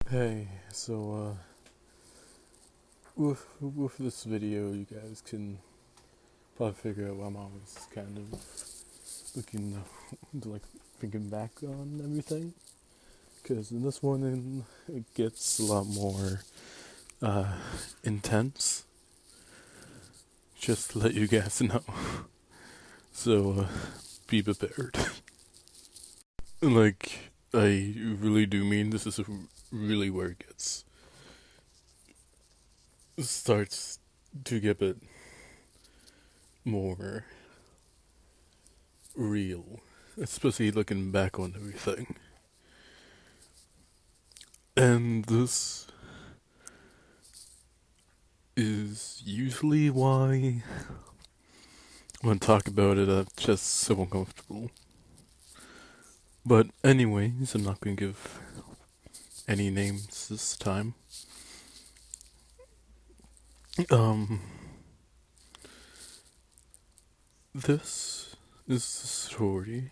Hey, with this video, you guys can probably figure out why I'm always kind of looking, like thinking back on everything. Because in this one, it gets a lot more uh, intense. Just to let you guys know. So be prepared. Like, I really do mean this is really where it starts to get a bit more real, especially looking back on everything. And this is usually why when I talk about it, I'm just so uncomfortable. But anyways, I'm not going to give any names this time. Um, this is the story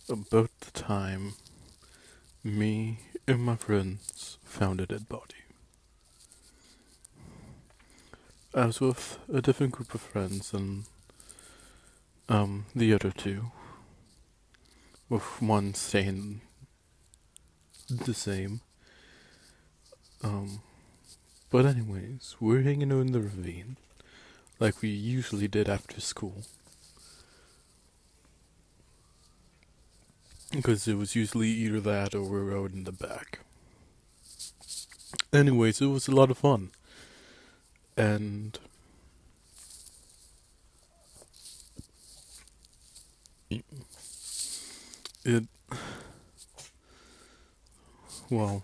about the time me and my friends found a dead body. I was with a different group of friends than the other two, with one staying the same. Um, but anyways, we're hanging out in the ravine, like we usually did after school. Because it was usually either that or we were out in the back. Anyways, it was a lot of fun. And it, well,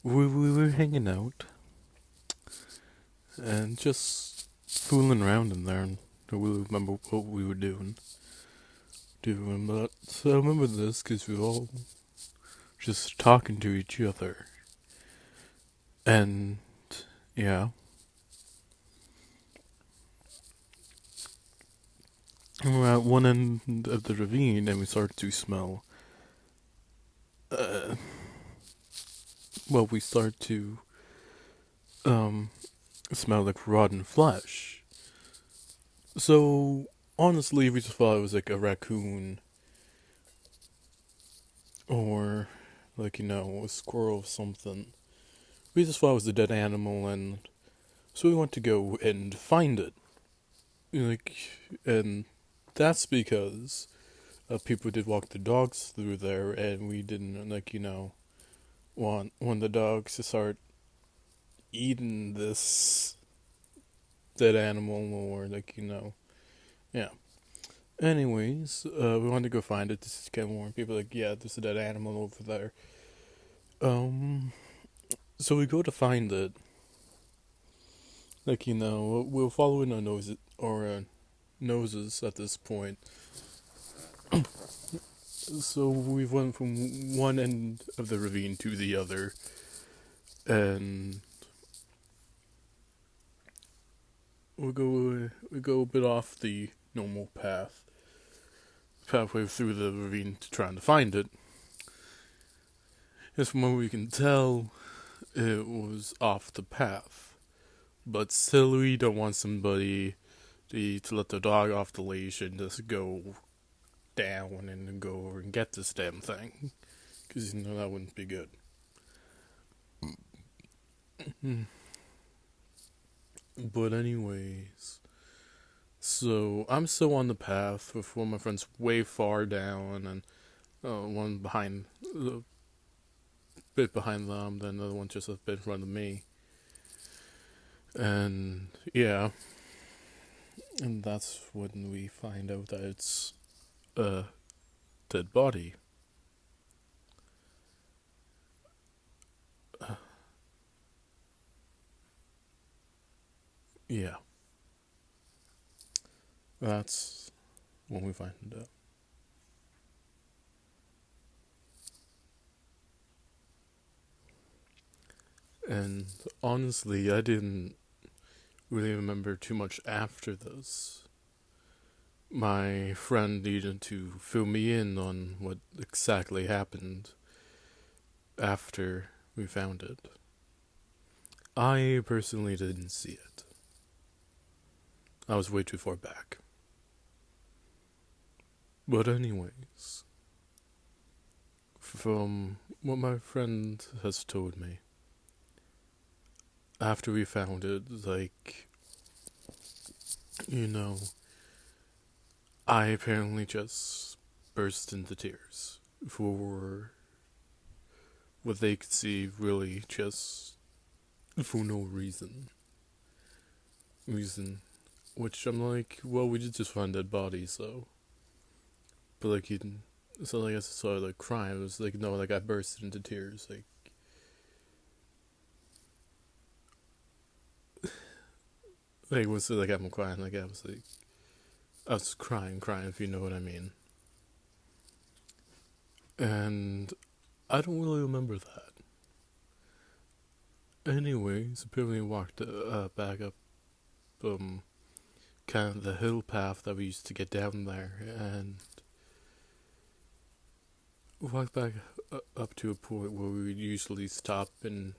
we were hanging out and just fooling around in there, and I really remember what we were doing, but so I remember this because we were all just talking to each other. And yeah, and we're at one end of the ravine and we started to smell. Uh, we start to um smell like rotten flesh. So honestly, we just thought it was like a raccoon or like a squirrel or something. We just thought it was a dead animal, and so we went to go and find it. Like, and that's because people did walk the dogs through there, and we didn't want the dogs to start eating this dead animal or yeah. Anyways, we wanted to go find it. This is kind of warn people like, yeah, there's a dead animal over there. So we go to find it. Like we're following our noses at this point. So we went from one end of the ravine to the other, and we go a bit off the normal pathway through the ravine to trying to find it. As from what we can tell, it was off the path, but still we don't want somebody to let the dog off the leash and just go down and go over and get this damn thing, because that wouldn't be good. But anyways, so I'm still on the path with one of my friends way far down, and one behind, a bit behind them, then the other one just a bit in front of me. And yeah, and that's when we find out that it's a dead body. Yeah, that's when we find out. And honestly, I didn't really remember too much after this. My friend needed to fill me in on what exactly happened. after we found it. I personally didn't see it. I was way too far back. But anyways, from what my friend has told me, after we found it, like, you know, I apparently just burst into tears for what they could see really just for no reason. Which I'm like, well, we did just find dead bodies, so. But like, so I guess I saw like crying. It was like, no, like I burst into tears. Like, was it like I'm crying? Like, I was crying, if you know what I mean. And I don't really remember that. Anyways, apparently walked back up, kind of the hill path that we used to get down there, and walked back up to a point where we would usually stop and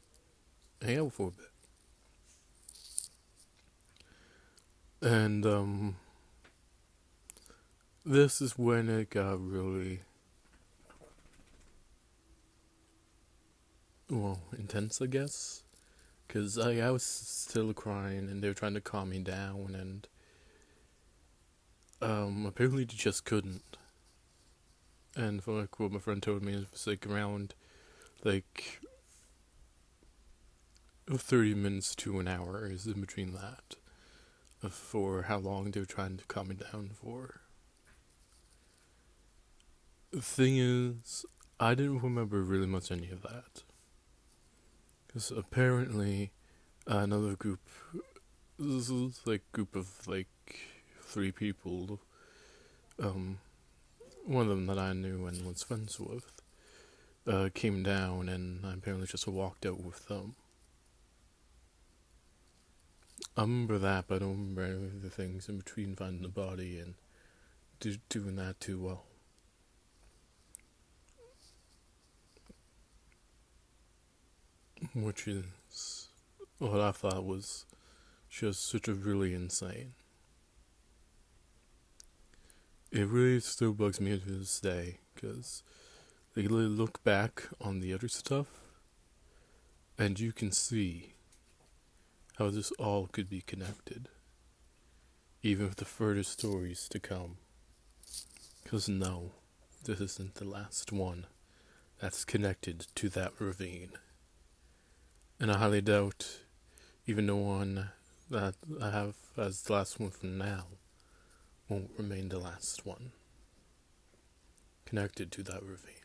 hang out for a bit. And this is when it got really, well, intense, I guess. Because I was still crying and they were trying to calm me down, and apparently they just couldn't. And from like what my friend told me, it was like around like 30 minutes to an hour is in between that for how long they were trying to calm me down for. The thing is, I didn't remember really much any of that. Because apparently another group, this was like group of like 3 people, one of them that I knew and was friends with, came down, and I apparently just walked out with them. I remember that, but I don't remember any of the things in between finding the body and doing that too well. Which is what I thought was just such a really insane. It really still bugs me to this day, because they look back on the other stuff, and you can see how this all could be connected, even with the further stories to come. Because no, this isn't the last one that's connected to that ravine. And I highly doubt even the one that I have as the last one from now won't remain the last one connected to that ravine.